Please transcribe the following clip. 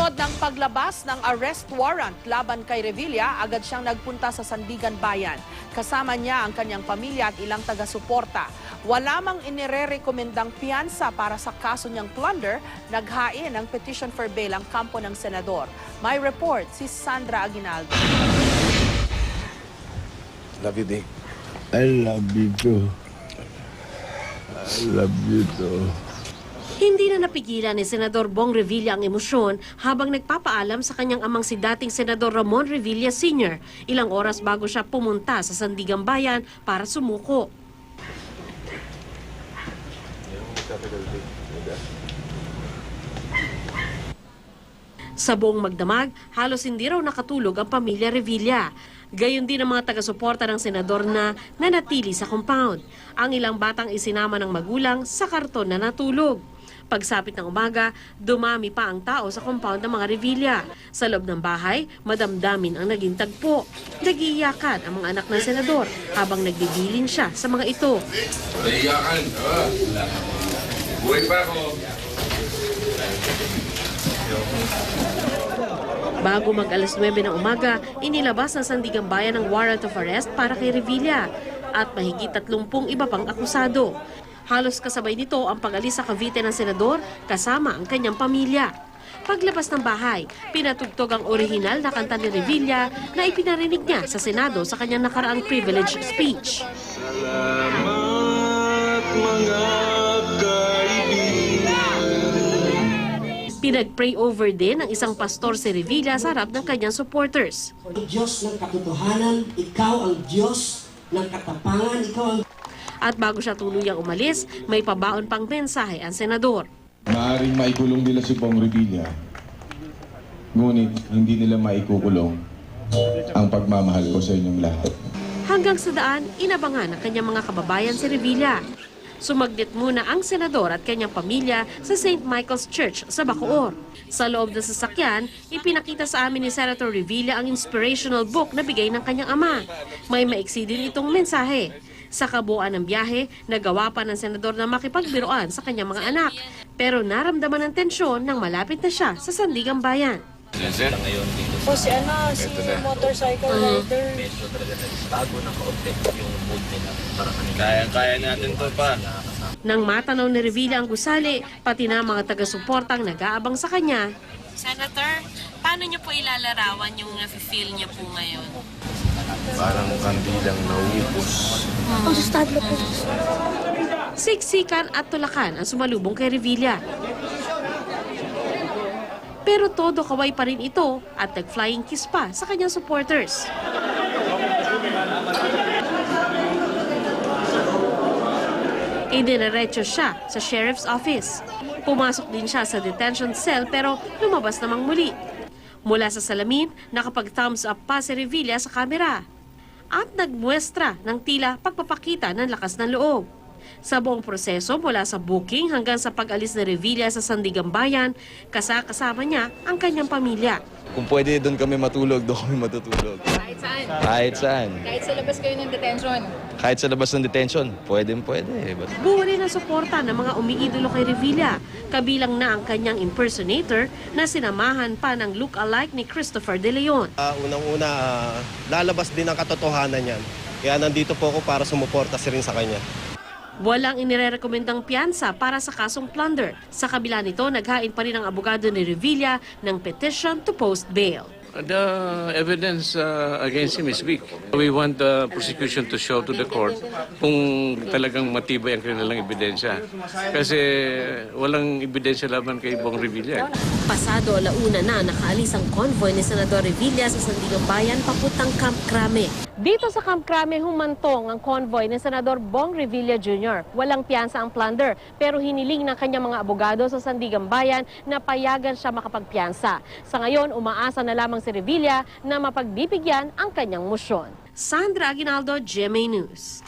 Sunod ng paglabas ng arrest warrant laban kay Revilla, agad siyang nagpunta sa Sandigan Bayan. Kasama niya ang kanyang pamilya at ilang taga-suporta. Wala mang inirerekomendang piyansa para sa kaso niyang plunder, naghain ng petition for bail ang kampo ng senador. May report si Sandra Aguinaldo. Love you, Dick. I love you too. I love you too. Hindi na napigilan ni Senador Bong Revilla ang emosyon habang nagpapaalam sa kanyang amang si dating Senador Ramon Revilla Sr. ilang oras bago siya pumunta sa Sandigan Bayan para sumuko. Sa buong magdamag, halos hindi raw nakatulog ang pamilya Revilla. Gayon din ang mga taga-suporta ng senador na nanatili sa compound. Ang ilang batang isinama ng magulang sa karton na natulog. Pagsapit ng umaga, dumami pa ang tao sa compound ng mga Revilla. Sa loob ng bahay, madamdamin ang naging tagpo. Nagiiyakan ang mga anak ng senador habang nagbibilin siya sa mga ito. Naiyakan. Buhay pa ako. Bago mag alas 9 ng umaga, inilabas ng Sandigan Bayan ang warrant of arrest para kay Revilla at mahigit 30 iba pang akusado. Halos kasabay nito ang pag-alis sa Cavite ng senador kasama ang kanyang pamilya. Paglabas ng bahay, pinatugtog ang orihinal na kanta ni Revilla na ipinarinig niya sa Senado sa kanyang nakaraang privilege speech. Salamat mga kaibigan. Pinag-pray over din ng isang pastor si Revilla sa harap ng kanyang supporters. Diyos ng katotohanan, ikaw ang Diyos ng katapangan, ikaw ang... At bago siya tuluyang umalis, may pabaon pang mensahe ang senador. Maaaring maikulong nila si Bong Revilla, ngunit hindi nila maikukulong ang pagmamahal ko sa inyong lahat. Hanggang sa daan, inabangan ng kanyang mga kababayan si Revilla. Sumaglit muna ang senador at kanyang pamilya sa St. Michael's Church sa Bacoor. Sa loob ng sasakyan, ipinakita sa amin ni Senator Revilla ang inspirational book na bigay ng kanyang ama. May maiksi din itong mensahe. Sa kabuuan ng biyahe, nagawa pa ng senador na makipagbiruan sa kanyang mga anak. Pero naramdaman ng tensyon nang malapit na siya sa Sandigan Bayan. O si motorcycle rider. Medyo talaga nagbago ng kaunti yung mood nila. Kaya natin to pa. Nang matanaw ni Revilla ang gusali, pati na mga taga-suportang nag-aabang sa kanya. Senator, paano niyo po ilalarawan yung nafe-feel niyo po ngayon? Parang kandilang nauubos. Siksikan at tulakan ang sumalubong kay Revilla. Pero todo kaway pa rin ito at nag-flying kiss pa sa kanyang supporters. Idiniretso siya sa sheriff's office. Pumasok din siya sa detention cell pero lumabas namang muli. Mula sa salamin, nakapag-thumbs up pa si Revilla sa kamera. At nagmuestra ng tila pagpapakita ng lakas ng loob. Sa buong proseso mula sa booking hanggang sa pag-alis ni Revilla sa Sandigan Bayan, kasama niya ang kanyang pamilya. Kung pwede doon kami matulog, doon kami matutulog. Kahit saan. Kahit saan. Kahit sa labas kayo ng detention. Kahit sa labas ng detention, pwede. Buo rin ang suporta ng mga umiidolo kay Revilla, kabilang na ang kanyang impersonator na sinamahan pa ng look-alike ni Christopher De Leon. Unang-una, lalabas din ang katotohanan niyan. Kaya nandito po ako para sumuporta rin sa kanya. Walang inirekomendang piyansa para sa kasong plunder. Sa kabila nito, naghain pa rin ang abogado ni Revilla ng petition to post bail. The evidence against him is weak. We want the prosecution to show to the court kung talagang matibay ang kanilang ebidensya. Kasi walang ebidensya laban kay Bong Revilla. Pasado alauna na nakaalis ang convoy ni Senador Revilla sa Sandigan Bayan papuntang Camp Crame. Dito sa Camp Crame humantong ang convoy ni Senador Bong Revilla Jr. Walang piyansa ang plunder pero hiniling ng kanyang mga abogado sa Sandigan Bayan na payagan siya makapagpiyansa. Sa ngayon, umaasa na lamang si Revilla na mapagbibigyan ang kanyang mosyon. Sandra Aguinaldo, GMA News.